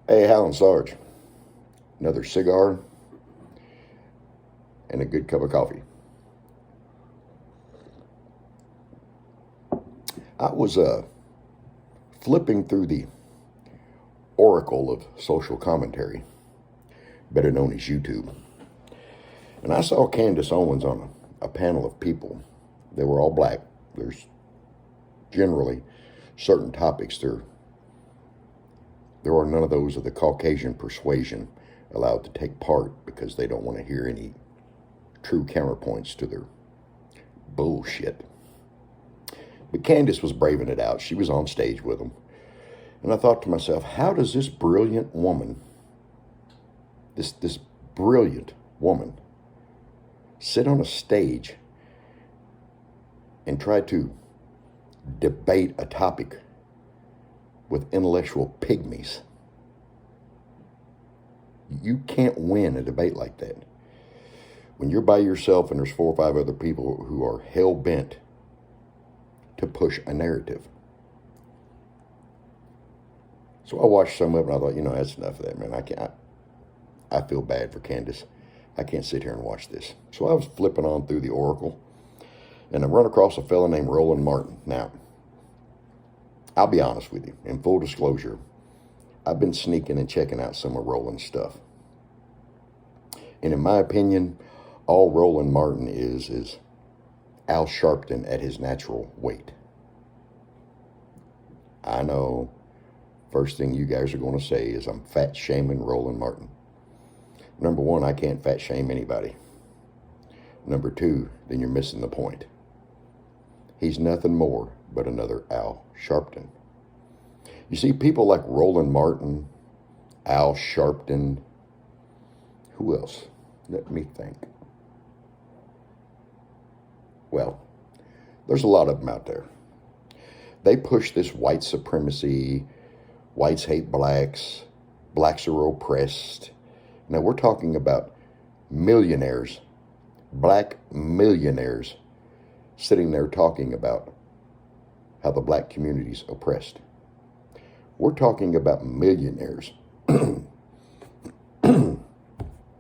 Hey, Hal and Sarge, another cigar and a good cup of coffee. I was flipping through the oracle of social commentary, better known as YouTube, and I saw Candace Owens on a panel of people. They were all black. There's generally certain topics there are none of those of the Caucasian persuasion allowed to take part because they don't want to hear any true counterpoints to their bullshit. But Candace was braving it out. She was on stage with them. And I thought to myself, how does this brilliant woman, this brilliant woman, sit on a stage and try to debate a topic with intellectual pygmies? You can't win a debate like that. When you're by yourself and there's 4 or 5 other people who are hell-bent to push a narrative. So I watched some of it and I thought, that's enough of that, man. I feel bad for Candace. I can't sit here and watch this. So I was flipping on through the Oracle and I run across a fella named Roland Martin. Now, I'll be honest with you, in full disclosure, I've been sneaking and checking out some of Roland's stuff. And in my opinion, all Roland Martin is Al Sharpton at his natural weight. I know, first thing you guys are going to say is I'm fat shaming Roland Martin. Number one, I can't fat shame anybody. Number two, then you're missing the point. He's nothing more but another Al Sharpton. You see, people like Roland Martin, Al Sharpton, who else? Let me think. Well, there's a lot of them out there. They push this white supremacy, whites hate blacks, blacks are oppressed. Now we're talking about millionaires, black millionaires, sitting there talking about how the black community's oppressed. We're talking about millionaires,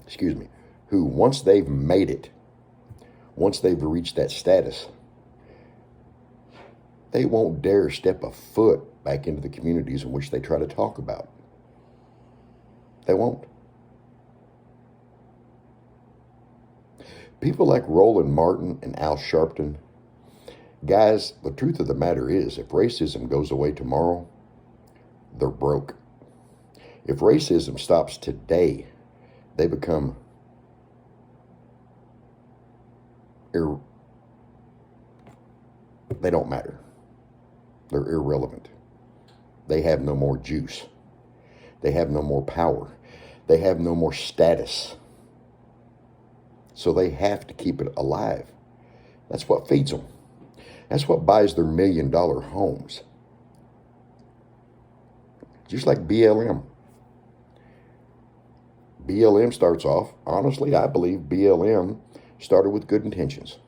excuse me, who once they've made it, once they've reached that status, they won't dare step a foot back into the communities in which they try to talk about. They won't. People like Roland Martin and Al Sharpton, guys, the truth of the matter is, if racism goes away tomorrow, they're broke. If racism stops today, they become they don't matter. They're irrelevant. They have no more juice. They have no more power. They have no more status. So they have to keep it alive. That's what feeds them. That's what buys their $1 million homes. Just like BLM. BLM starts off, honestly, I believe BLM started with good intentions.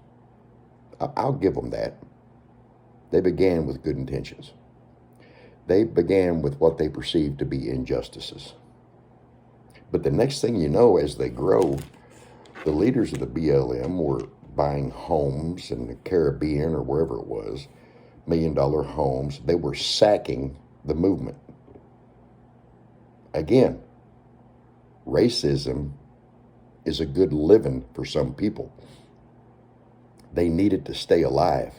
I'll give them that. They began with good intentions. They began with what they perceived to be injustices. But the next thing you know, as they grow, the leaders of the BLM were buying homes in the Caribbean or wherever it was, $1 million homes. They were sacking the movement. Again, racism is a good living for some people. They need it to stay alive.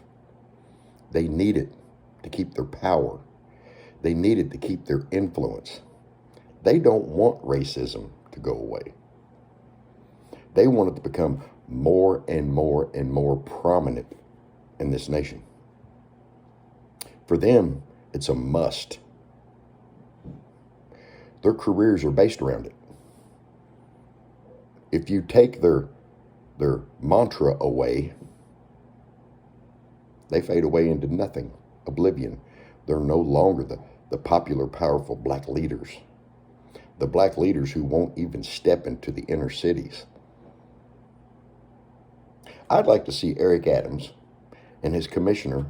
They need it to keep their power. They need it to keep their influence. They don't want racism to go away. They want it to become more and more and more prominent in this nation. For them, it's a must. Their careers are based around it. If you take their mantra away, they fade away into nothing, oblivion. They're no longer the popular, powerful black leaders. The black leaders who won't even step into the inner cities. I'd like to see Eric Adams and his commissioner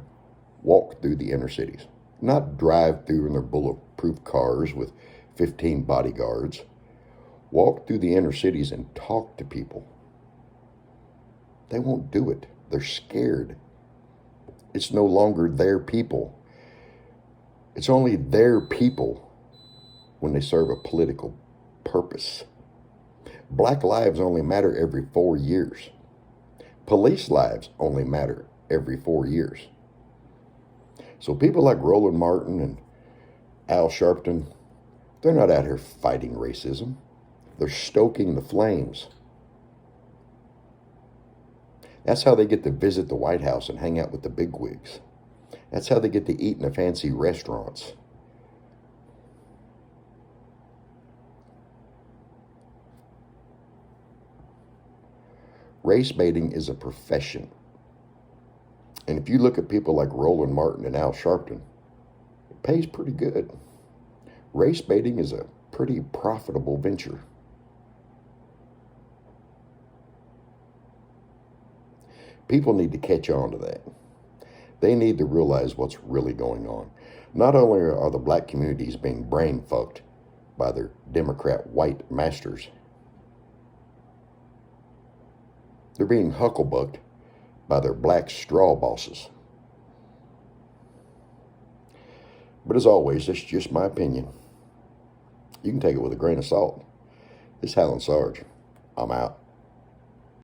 walk through the inner cities, not drive through in their bulletproof cars with 15 bodyguards, walk through the inner cities and talk to people. They won't do it. They're scared. It's no longer their people. It's only their people when they serve a political purpose. Black lives only matter every 4 years. Police lives only matter every 4 years. So people like Roland Martin and Al Sharpton, they're not out here fighting racism. They're stoking the flames. That's how they get to visit the White House and hang out with the bigwigs. That's how they get to eat in the fancy restaurants. Race baiting is a profession. And if you look at people like Roland Martin and Al Sharpton, it pays pretty good. Race baiting is a pretty profitable venture. People need to catch on to that. They need to realize what's really going on. Not only are the black communities being brain fucked by their Democrat white masters, they're being hucklebucked by their black straw bosses. But as always, that's just my opinion. You can take it with a grain of salt. This is Hal and Sarge. I'm out.